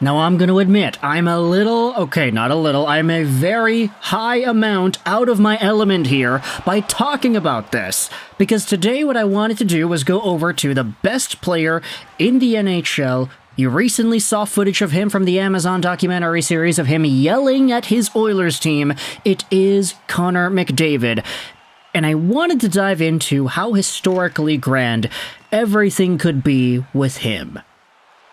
Now I'm going to admit, I'm a very high amount out of my element here by talking about this, because today what I wanted to do was go over to the best player in the NHL. You recently saw footage of him from the Amazon documentary series of him yelling at his Oilers team. It is Connor McDavid. And I wanted to dive into how historically grand everything could be with him.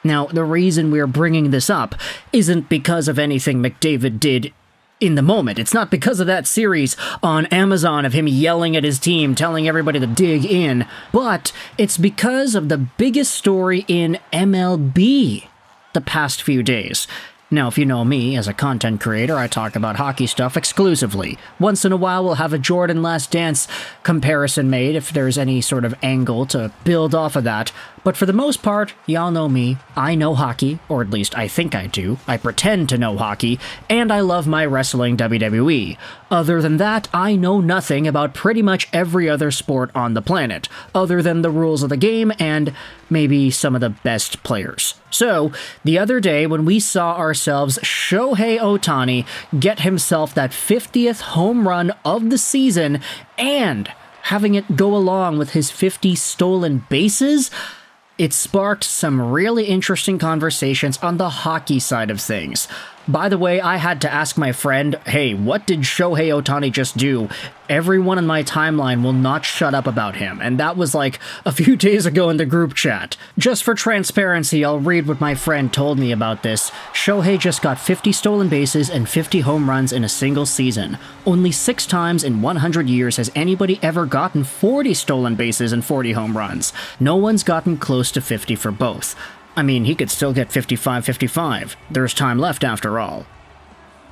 Now, the reason we're bringing this up isn't because of anything McDavid did in the moment. It's not because of that series on Amazon of him yelling at his team, telling everybody to dig in, but it's because of the biggest story in MLB the past few days. Now, if you know me, as a content creator, I talk about hockey stuff exclusively. Once in a while, we'll have a Jordan Last Dance comparison made if there's any sort of angle to build off of that. But for the most part, y'all know me. I know hockey, or at least I think I do. I pretend to know hockey, and I love my wrestling WWE. Other than that, I know nothing about pretty much every other sport on the planet, other than the rules of the game and maybe some of the best players. So, the other day when we saw ourselves Shohei Ohtani get himself that 50th home run of the season and having it go along with his 50 stolen bases, it sparked some really interesting conversations on the hockey side of things. By the way, I had to ask my friend, hey, what did Shohei Ohtani just do? Everyone in my timeline will not shut up about him, and that was like a few days ago in the group chat. Just for transparency, I'll read what my friend told me about this. Shohei just got 50 stolen bases and 50 home runs in a single season. Only 6 times in 100 years has anybody ever gotten 40 stolen bases and 40 home runs. No one's gotten close to 50 for both. I mean, he could still get 55-55. There's time left after all.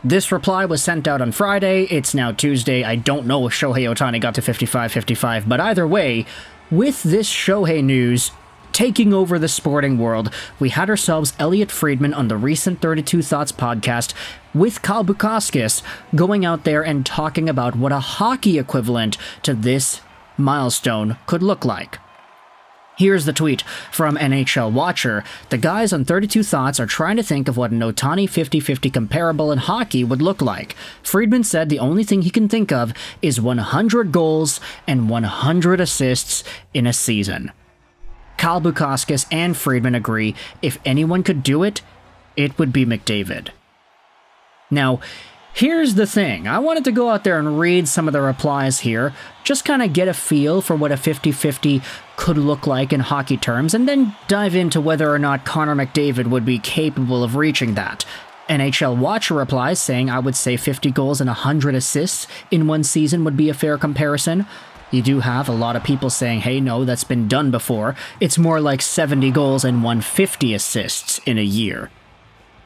This reply was sent out on Friday. It's now Tuesday. I don't know if Shohei Ohtani got to 55-55, but either way, with this Shohei news taking over the sporting world, we had ourselves Elliotte Friedman on the recent 32 Thoughts podcast with Kyle Bukauskas going out there and talking about what a hockey equivalent to this milestone could look like. Here's the tweet from NHL Watcher. The guys on 32 Thoughts are trying to think of what an Ohtani 50-50 comparable in hockey would look like. Friedman said the only thing he can think of is 100 goals and 100 assists in a season. Kyle Bukauskas and Friedman agree if anyone could do it, it would be McDavid. Now, here's the thing. I wanted to go out there and read some of the replies here, just kind of get a feel for what a 50-50 could look like in hockey terms, and then dive into whether or not Connor McDavid would be capable of reaching that. NHL Watcher replies saying, I would say 50 goals and 100 assists in one season would be a fair comparison. You do have a lot of people saying, hey, no, that's been done before. It's more like 70 goals and 150 assists in a year.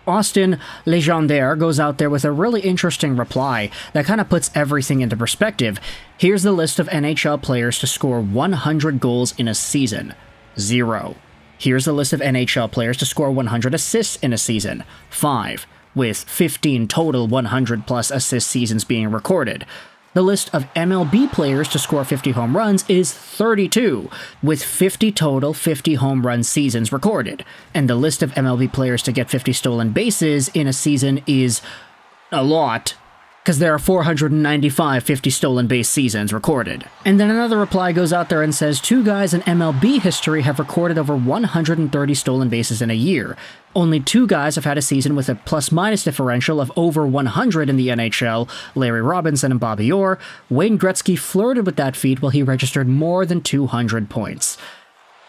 Austin Legendaire goes out there with a really interesting reply that kind of puts everything into perspective. Here's the list of NHL players to score 100 goals in a season. 0. Here's the list of NHL players to score 100 assists in a season. 5, with 15 total 100-plus assist seasons being recorded. The list of MLB players to score 50 home runs is 32, with 50 total 50 home run seasons recorded. And the list of MLB players to get 50 stolen bases in a season is a lot, because there are 495 50 stolen base seasons recorded. And then another reply goes out there and says 2 guys in MLB history have recorded over 130 stolen bases in a year. Only 2 guys have had a season with a plus-minus differential of over 100 in the NHL, Larry Robinson and Bobby Orr. Wayne Gretzky flirted with that feat while he registered more than 200 points.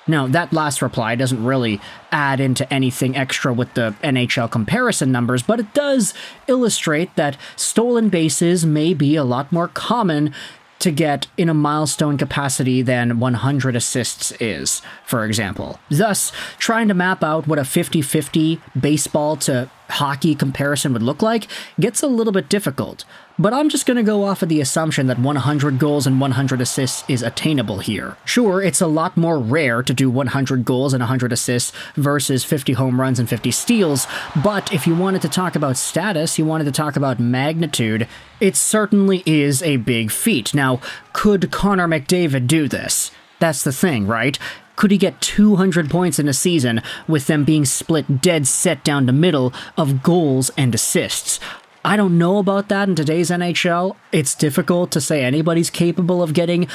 Now, that last reply doesn't really add into anything extra with the NHL comparison numbers, but it does illustrate that stolen bases may be a lot more common to get in a milestone capacity than 100 assists is, for example. Thus, trying to map out what a 50-50 baseball to hockey comparison would look like gets a little bit difficult. But I'm just going to go off of the assumption that 100 goals and 100 assists is attainable here. Sure, it's a lot more rare to do 100 goals and 100 assists versus 50 home runs and 50 steals, but if you wanted to talk about status, you wanted to talk about magnitude, it certainly is a big feat. Now, could Connor McDavid do this? That's the thing, right? Could he get 200 points in a season with them being split dead set down the middle of goals and assists? I don't know about that in today's NHL. It's difficult to say anybody's capable of getting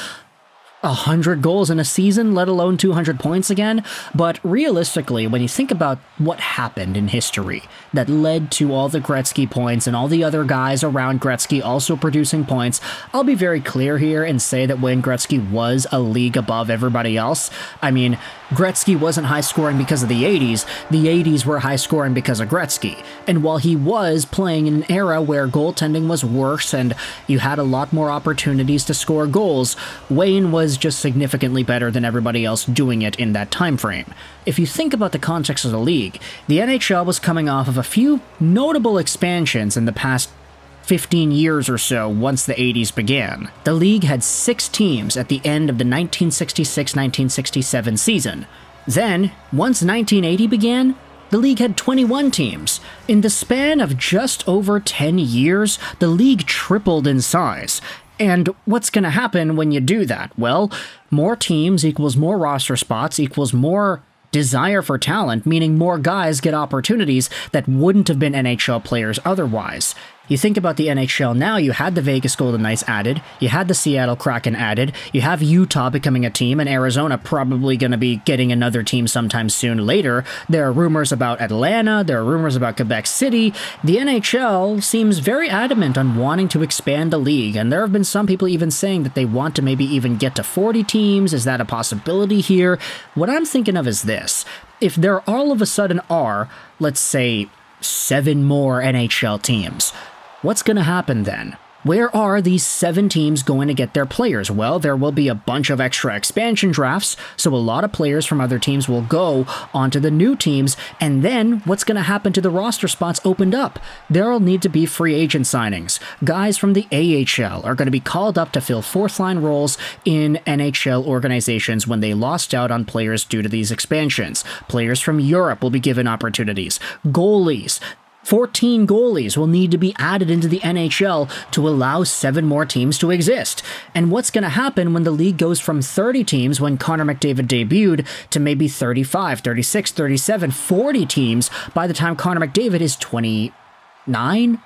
100 goals in a season, let alone 200 points again. But realistically, when you think about what happened in history that led to all the Gretzky points and all the other guys around Gretzky also producing points, I'll be very clear here and say that Wayne Gretzky was a league above everybody else. I mean, Gretzky wasn't high scoring because of the 80s were high scoring because of Gretzky. And while he was playing in an era where goaltending was worse and you had a lot more opportunities to score goals, Wayne was just significantly better than everybody else doing it in that time frame. If you think about the context of the league, the NHL was coming off of a few notable expansions in the past 15 years or so once the 80s began. The league had 6 teams at the end of the 1966-1967 season. Then, once 1980 began, the league had 21 teams. In the span of just over 10 years, the league tripled in size. And what's going to happen when you do that? Well, more teams equals more roster spots equals more desire for talent, meaning more guys get opportunities that wouldn't have been NHL players otherwise. You think about the NHL now, you had the Vegas Golden Knights added, you had the Seattle Kraken added, you have Utah becoming a team, and Arizona probably going to be getting another team sometime soon later. There are rumors about Atlanta, there are rumors about Quebec City. The NHL seems very adamant on wanting to expand the league, and there have been some people even saying that they want to maybe even get to 40 teams. Is that a possibility here? What I'm thinking of is this. If there all of a sudden are, let's say, 7 more NHL teams, what's going to happen then? Where are these 7 teams going to get their players? Well, there will be a bunch of extra expansion drafts, so a lot of players from other teams will go onto the new teams, and then what's going to happen to the roster spots opened up? There'll need to be free agent signings. Guys from the AHL are going to be called up to fill 4th-line roles in NHL organizations when they lost out on players due to these expansions. Players from Europe will be given opportunities. Goalies. 14 goalies will need to be added into the NHL to allow 7 more teams to exist. And what's going to happen when the league goes from 30 teams when Connor McDavid debuted to maybe 35, 36, 37, 40 teams by the time Connor McDavid is 29?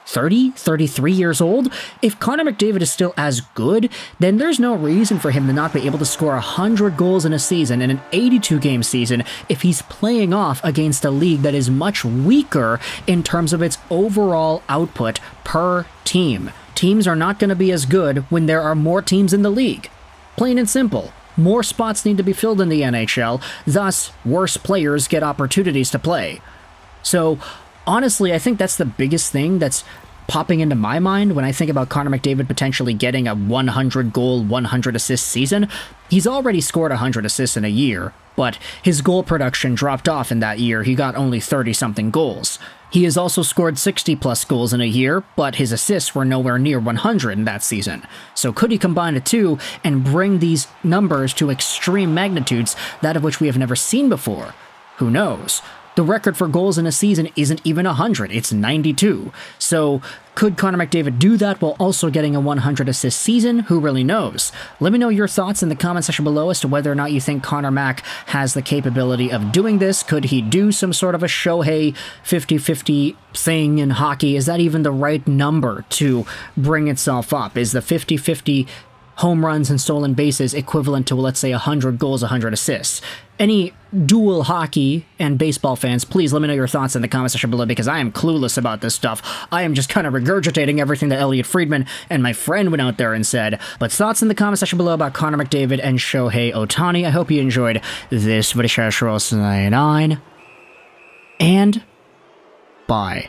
30, 33 years old? If Connor McDavid is still as good, then there's no reason for him to not be able to score 100 goals in a season in an 82-game season if he's playing off against a league that is much weaker in terms of its overall output per team. Teams are not going to be as good when there are more teams in the league. Plain and simple. More spots need to be filled in the NHL, thus worse players get opportunities to play. So, honestly, I think that's the biggest thing that's popping into my mind when I think about Connor McDavid potentially getting a 100-goal, 100-assist season. He's already scored 100 assists in a year, but his goal production dropped off in that year. He got only 30-something goals. He has also scored 60-plus goals in a year, but his assists were nowhere near 100 in that season. So could he combine the two and bring these numbers to extreme magnitudes, that of which we have never seen before? Who knows? The record for goals in a season isn't even 100, it's 92. So, could Connor McDavid do that while also getting a 100-assist season? Who really knows? Let me know your thoughts in the comment section below as to whether or not you think Connor Mac has the capability of doing this. Could he do some sort of a Shohei 50-50 thing in hockey? Is that even the right number to bring itself up? Is the 50-50 home runs and stolen bases equivalent to, let's say, 100 goals, 100 assists? Any dual hockey and baseball fans, please let me know your thoughts in the comment section below, because I am clueless about this stuff. I am just kind of regurgitating everything that Elliot Friedman and my friend went out there and said. But thoughts in the comment section below about Connor McDavid and Shohei Ohtani. I hope you enjoyed this video. And bye.